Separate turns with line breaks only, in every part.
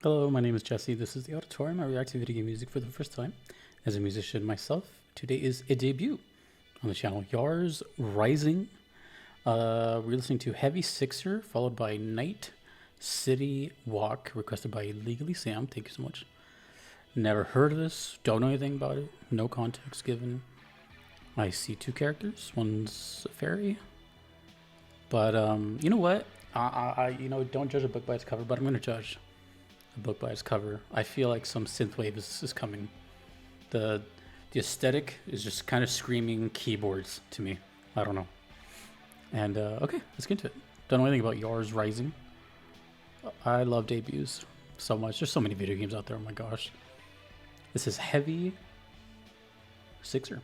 Hello, my name is Jesse. This is the Auditorium. I react to video game music for the first time as a musician myself. Today is a debut on the channel, Yars Rising. We're listening to Heavy Sixer, followed by Night City Walk, requested by Legally Sam. Thank you so much. Never heard of this, don't know anything about it, no context given. I see two characters, one's a fairy. But you know what? I don't judge a book by its cover, but I'm gonna judge a book by its cover. I feel like some synthwave is coming. The aesthetic is just kind of screaming keyboards to me. I don't know. And okay, let's get into it. Don't know anything about Yars Rising. I love debuts so much. There's so many video games out there. Oh my gosh. This is Heavy Sixer.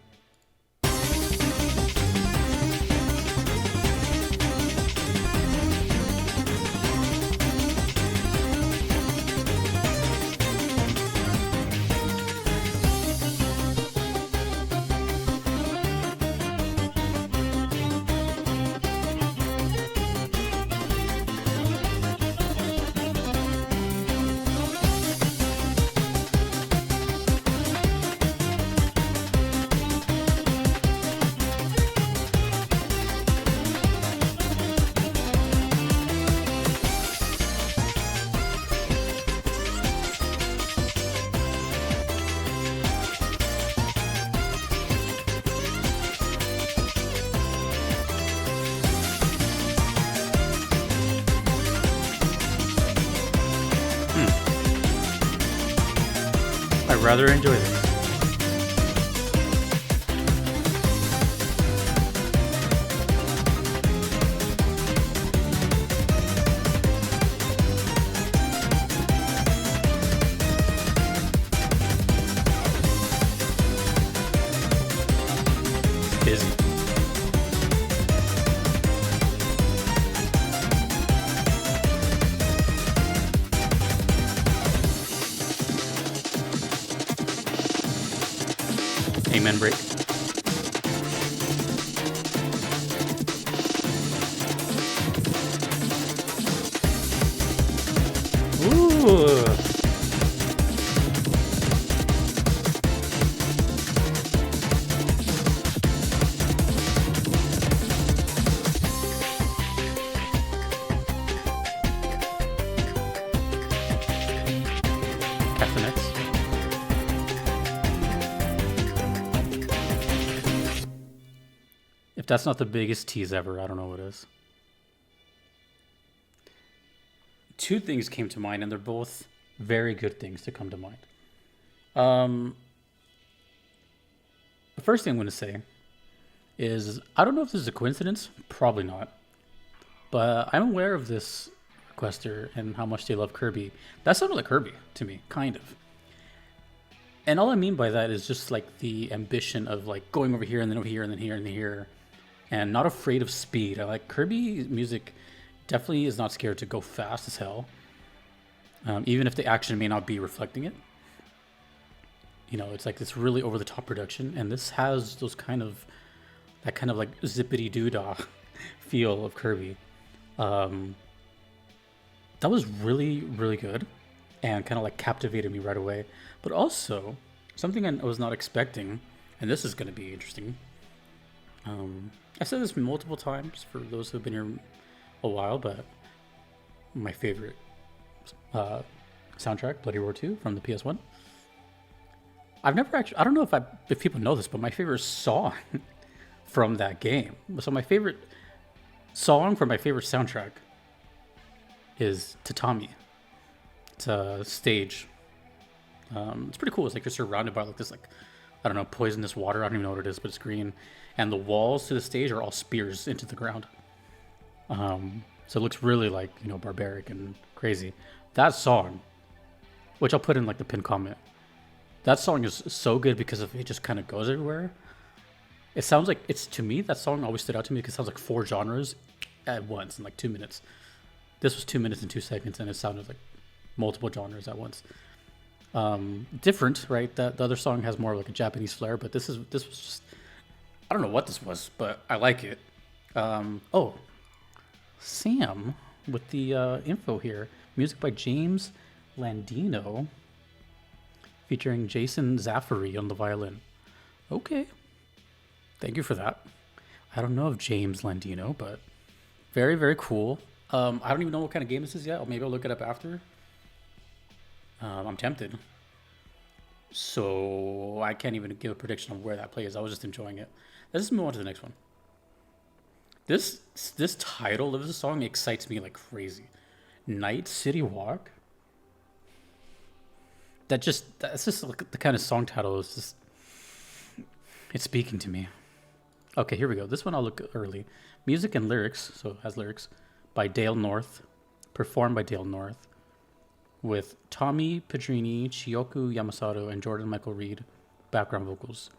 I'd rather enjoy this. It's busy. Amen break. Ooh. Castanets. If that's not the biggest tease ever, I don't know what is. Two things came to mind, and they're both very good things to come to mind. The first thing I'm going to say is I don't know if this is a coincidence, probably not, but I'm aware of this requester and how much they love Kirby. That sounded like Kirby to me, kind of. And all I mean by that is just like the ambition of like going over here and then over here and then here and then here, and not afraid of speed. I like Kirby music. Definitely is not scared to go fast as hell, even if the action may not be reflecting it. You know, it's like this really over the top production, and this has those that kind of like zippity doo dah feel of Kirby. That was really good, and kind of like captivated me right away. But also something I was not expecting, and this is going to be interesting. I've said this multiple times for those who've been here a while, but my favorite soundtrack, Bloody Roar 2 from the PS1. I've never actually, I don't know if people know this, but my favorite song from that game. So my favorite song from my favorite soundtrack is Tatami. It's a stage. It's pretty cool. It's like you're surrounded by like this, like, I don't know, poisonous water. I don't even know what it is, but it's green. And the walls to the stage are all spears into the ground. So it looks really like, you know, barbaric and crazy. That song, which I'll put in like the pinned comment, that song is so good because of it just kind of goes everywhere. It sounds like, to me, that song always stood out to me because it sounds like 4 genres at once in like 2 minutes. This was 2 minutes and 2 seconds, and it sounded like multiple genres at once. Different, right? The other song has more like a Japanese flair, but this was just, I don't know what this was, but I like it. Oh, Sam with the info here. Music by James Landino, featuring Jason Zafari on the violin. Okay. Thank you for that. I don't know of James Landino, but very, very cool. I don't even know what kind of game this is yet. Or maybe I'll look it up after. I'm tempted. So I can't even give a prediction of where that plays. I was just enjoying it. Let's just move on to the next one. This title of the song excites me like crazy. Night City Walk. That's just like the kind of song title is just, it's speaking to me. Okay, here we go. This one I'll look early. Music and lyrics, so it has lyrics, by Dale North, performed by Dale North, with Tommy Pedrini, Chiyoku Yamasato, and Jordan Michael Reed, background vocals,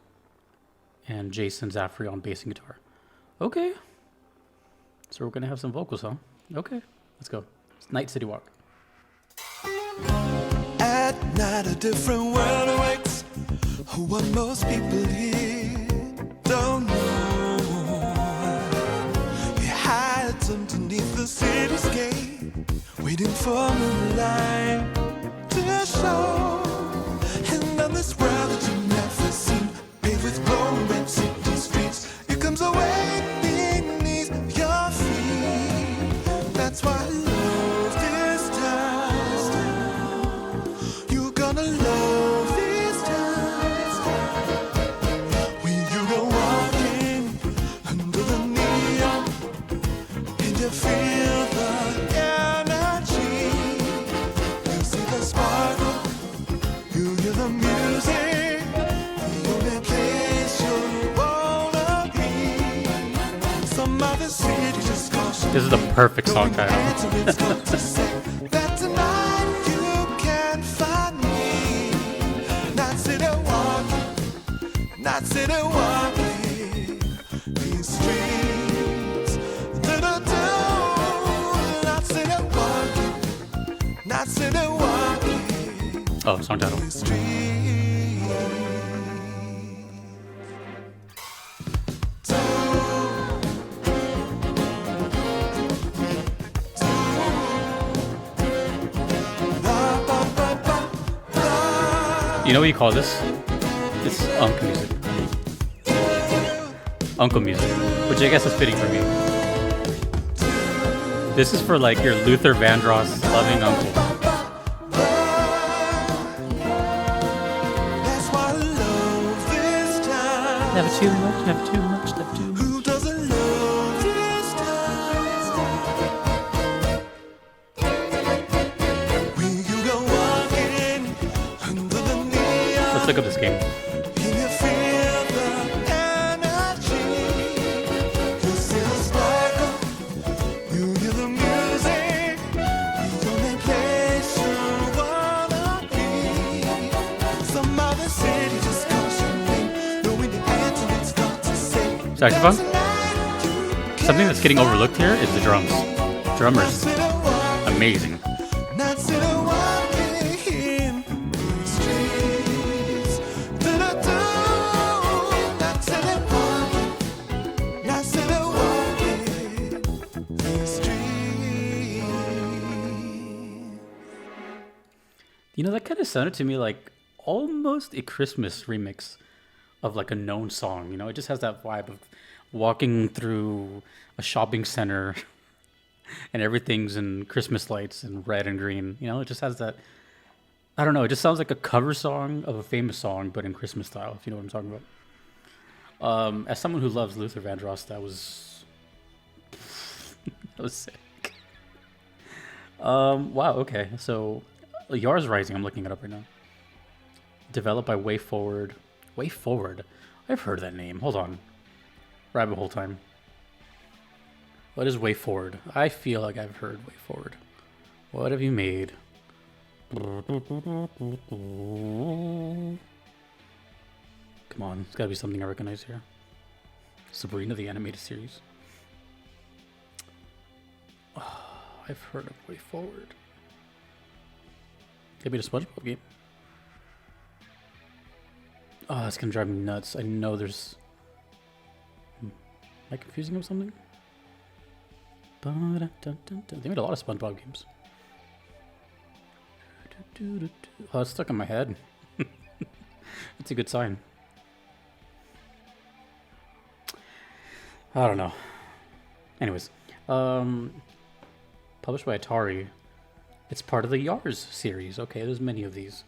and Jason Zafri on bass and guitar. Okay. So we're going to have some vocals, huh? Okay, let's go. It's Night City Walk.
At night a different world awaits. What most people here don't know. He hides underneath the city's gate, waiting for moonlight to show. And on this world that you never seen, paved with glowing red city streets, it comes awaiting beneath your feet. That's why I love this town. You're gonna love this town. When you go walking under the neon, and you feel the energy, you see the sparkle, you hear the music, the only place you wanna be. Some other city just calls you.
This is the perfect song title.
That tonight you can find me. Not city walking, these streets that I do. Not city walking,
Oh, song title.
these streets.
You know what you call this? It's uncle music. Uncle music, which I guess is fitting for me. This is for like your Luther Vandross loving uncle.
That's why I love this town.
Never too much, never too much, never too much.
Who doesn't love this town? When you go walking under the neon,
Let's look up this game.
and you feel the energy, you see the sparkle, you hear the music, the only place you wanna be. Some other city just calls your name, knowing the answer it's got to say.
Saxophone? Something that's getting overlooked here is the drums. Drummers, amazing.
Not sit walking these streets that I do. Not sit walking these streets.
You know, that kind of sounded to me like almost a Christmas remix of like a known song. You know, it just has that vibe of walking through a shopping center and everything's in Christmas lights and red and green. You know, it just has that. I don't know. It just sounds like a cover song of a famous song, but in Christmas style. If you know what I'm talking about. As someone who loves Luther Vandross, that was that was sick. Wow. Okay. So, Yars Rising. I'm looking it up right now. Developed by Way Forward. Way Forward. I've heard that name. Hold on. Rabbit hole time. What is Way Forward? I feel like I've heard Way Forward. What have you made? Come on, it's gotta be something I recognize here. Sabrina the Animated Series. Oh, I've heard of Way Forward. Maybe the SpongeBob game. Oh, it's gonna drive me nuts. I know there's. Am I confusing them with something? They made a lot of SpongeBob games. Oh, it's stuck in my head. That's a good sign. I don't know. Anyways, published by Atari. It's part of the Yars series. Okay, there's many of these.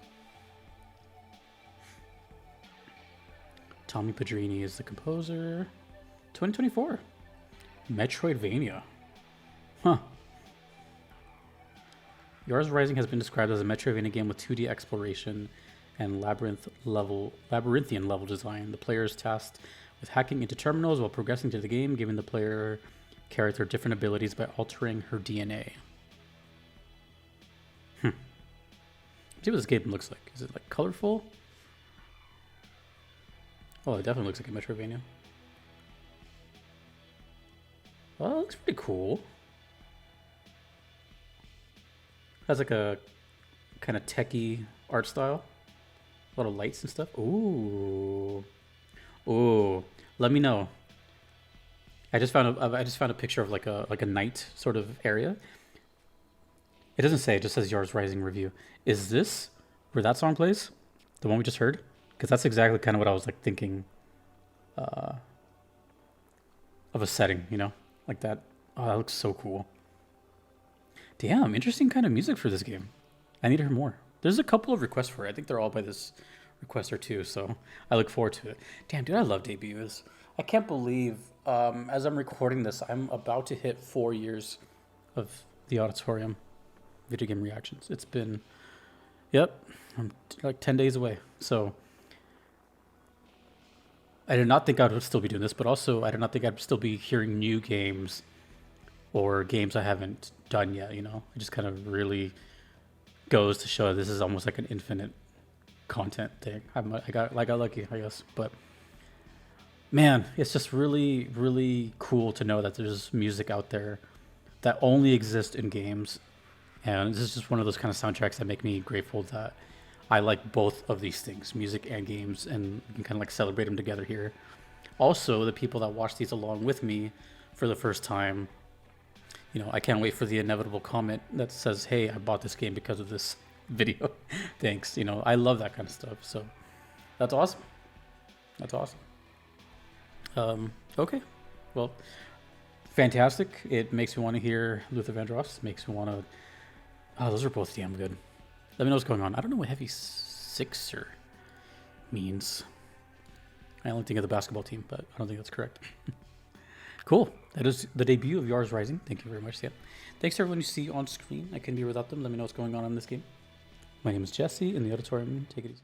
Tommy Pedrini is the composer. 2024. Metroidvania. Huh. Yars Rising has been described as a Metroidvania game with 2D exploration and labyrinthian level design. The player is tasked with hacking into terminals while progressing through the game, giving the player character different abilities by altering her DNA. Let's see what this game looks like. Is it like colorful? Oh, it definitely looks like a Metroidvania. Oh, it looks pretty cool. Has like a kind of techie art style. A lot of lights and stuff. Ooh. Ooh. Let me know. I just found a picture of like a night sort of area. It doesn't say, it just says Yars Rising review. Is this where that song plays? The one we just heard? Because that's exactly kind of what I was like thinking of a setting, you know? Like that. Oh, that looks so cool. Damn, interesting kind of music for this game. I need to hear more. There's a couple of requests for it. I think they're all by this requester too, so I look forward to it. Damn, dude, I love debuts. I can't believe, as I'm recording this, I'm about to hit 4 years of the Auditorium video game reactions. It's been, yep, I'm like 10 days away. So I did not think I would still be doing this, but also I did not think I'd still be hearing new games or games I haven't done yet, you know? It just kind of really goes to show this is almost like an infinite content thing. I got lucky, I guess. But man, it's just really, really cool to know that there's music out there that only exists in games. And this is just one of those kind of soundtracks that make me grateful that I like both of these things, music and games, and we can kind of like celebrate them together here. Also, the people that watch these along with me for the first time, you know, I can't wait for the inevitable comment that says, hey, I bought this game because of this video. Thanks. You know, I love that kind of stuff. So that's awesome. That's awesome. Okay. Well, fantastic. It makes me want to hear Luther Vandross. Makes me want to... Oh, those are both damn good. Let me know what's going on. I don't know what Heavy Sixer means. I only think of the basketball team, but I don't think that's correct. Cool. That is the debut of Yars Rising. Thank you very much, Sam. Thanks to everyone you see on screen. I couldn't be without them. Let me know what's going on in this game. My name is Jesse in the auditorium. Take it easy.